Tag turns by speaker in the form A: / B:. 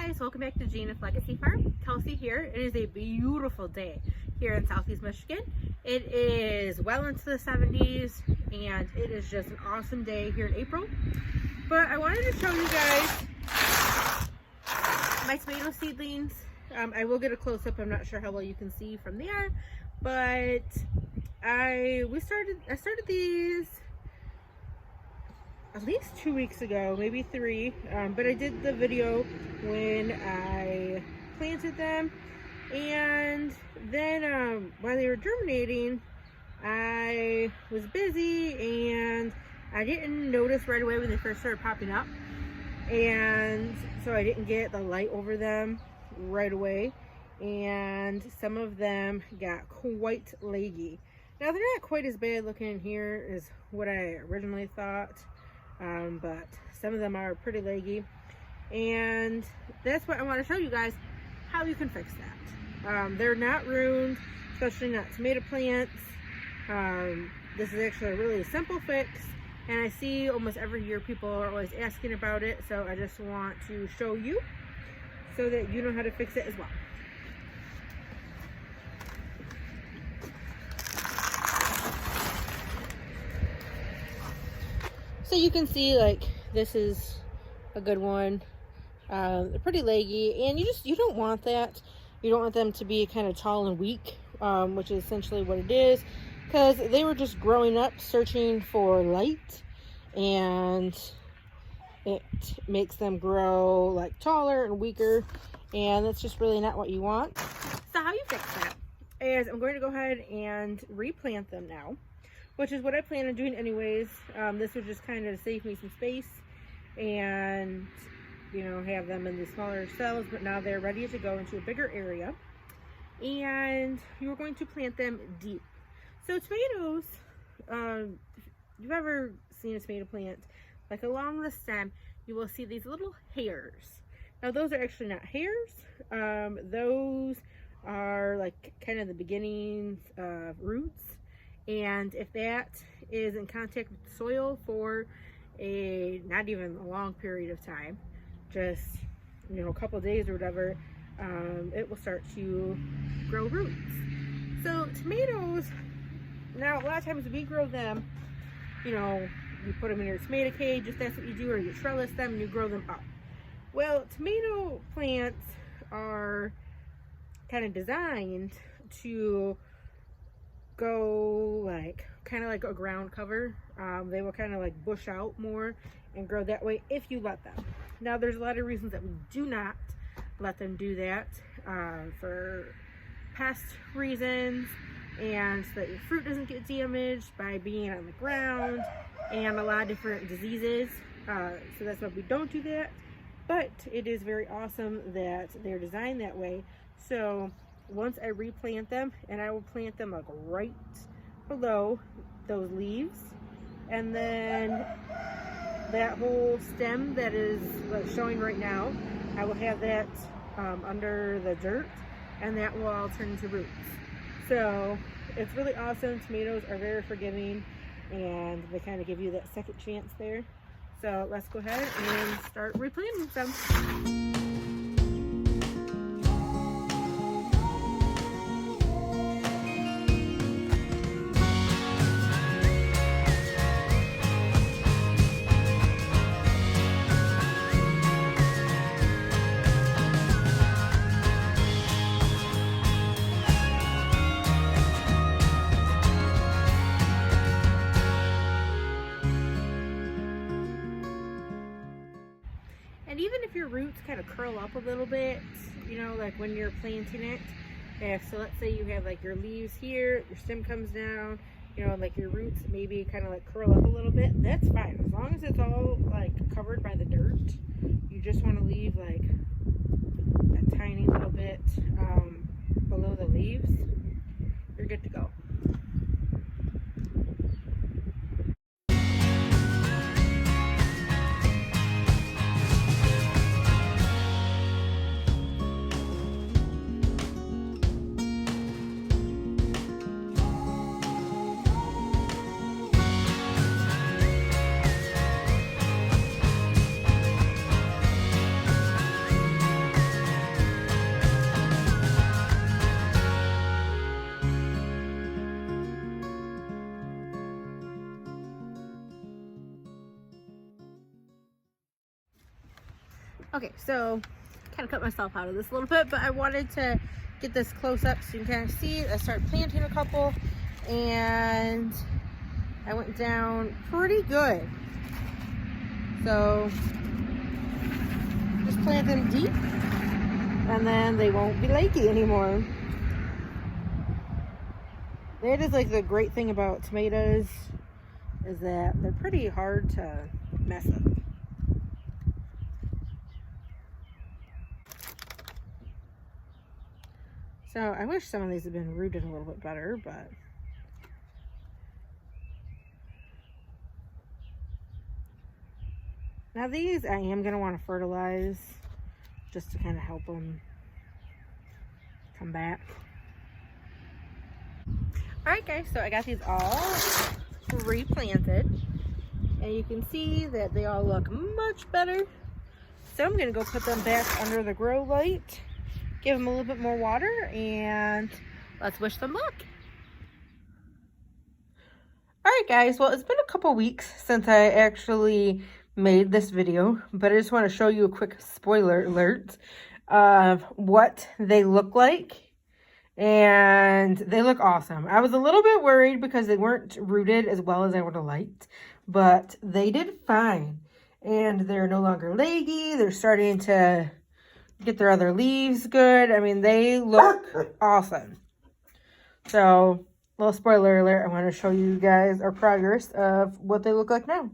A: guys, welcome back to Gina's Legacy Farm. Kelsey here. It is a beautiful day here in Southeast Michigan. It is well into the 70s and it is just an awesome day here in April. But I wanted to show you guys my tomato seedlings. I will get a close-up. I'm not sure how well you can see from there, but I started these at least 2 weeks ago, maybe 3, but I did the video when I planted them, and then while they were germinating, I was busy and I didn't notice right away when they first started popping up, and so I didn't get the light over them right away, and some of them got quite leggy. Now they're not quite as bad looking here as what I originally thought. But some of them are pretty leggy, and that's what I want to show you guys how you can fix that. They're not ruined, especially not tomato plants. This is actually a really simple fix, and I see almost every year people are always asking about it, so I just want to show you so that you know how to fix it as well. So you can see, like, this is a good one. They're pretty leggy, and you don't want that. You don't want them to be kind of tall and weak, which is essentially what it is, because they were just growing up searching for light, and it makes them grow like taller and weaker, and that's just really not what you want. So how you fix that is I'm going to go ahead and replant them now, which is what I plan on doing anyways. This would just kind of save me some space and, you know, have them in the smaller cells, but now they're ready to go into a bigger area. And you're going to plant them deep. So tomatoes, if you've ever seen a tomato plant, like along the stem, you will see these little hairs. Now those are actually not hairs. Those are like kind of the beginnings of roots. And if that is in contact with the soil for not even a long period of time, just, you know, a couple of days or whatever, it will start to grow roots. So tomatoes, now a lot of times we grow them, you know, you put them in your tomato cage, if that's what you do, or you trellis them and you grow them up. Well, tomato plants are kind of designed to go like kind of like a ground cover. They will kind of like bush out more and grow that way if you let them. Now there's a lot of reasons that we do not let them do that, for pest reasons, and so that your fruit doesn't get damaged by being on the ground, and a lot of different diseases. So that's why we don't do that, but it is very awesome that they're designed that way. So once I replant them, and I will plant them like right below those leaves, and then that whole stem that is like showing right now, I will have that under the dirt, and that will all turn into roots. So it's really awesome. Tomatoes are very forgiving, and they kind of give you that second chance there. So let's go ahead and start replanting them. And even if your roots kind of curl up a little bit, you know, like when you're planting it, so let's say you have like your leaves here, your stem comes down, you know, like your roots maybe kind of like curl up a little bit, that's fine. As long as it's all like covered by the dirt, you just want to leave like a tiny little bit below the leaves, you're good to go. Okay, so kind of cut myself out of this a little bit, but I wanted to get this close up so you can kind of see. I started planting a couple, and I went down pretty good. So just plant them deep, and then they won't be leggy anymore. That is like the great thing about tomatoes, is that they're pretty hard to mess up. So I wish some of these had been rooted a little bit better, but now these I am going to want to fertilize just to kind of help them come back. Alright guys, so I got these all replanted, and you can see that they all look much better. So I'm going to go put them back under the grow light, give them a little bit more water, and let's wish them luck. Alright guys, well, it's been a couple weeks since I actually made this video, but I just want to show you a quick spoiler alert of what they look like. And they look awesome. I was a little bit worried because they weren't rooted as well as I would have liked, but they did fine. And they're no longer leggy. They're starting to get their other leaves good. I mean, they look awesome. So, little spoiler alert, I want to show you guys our progress of what they look like now.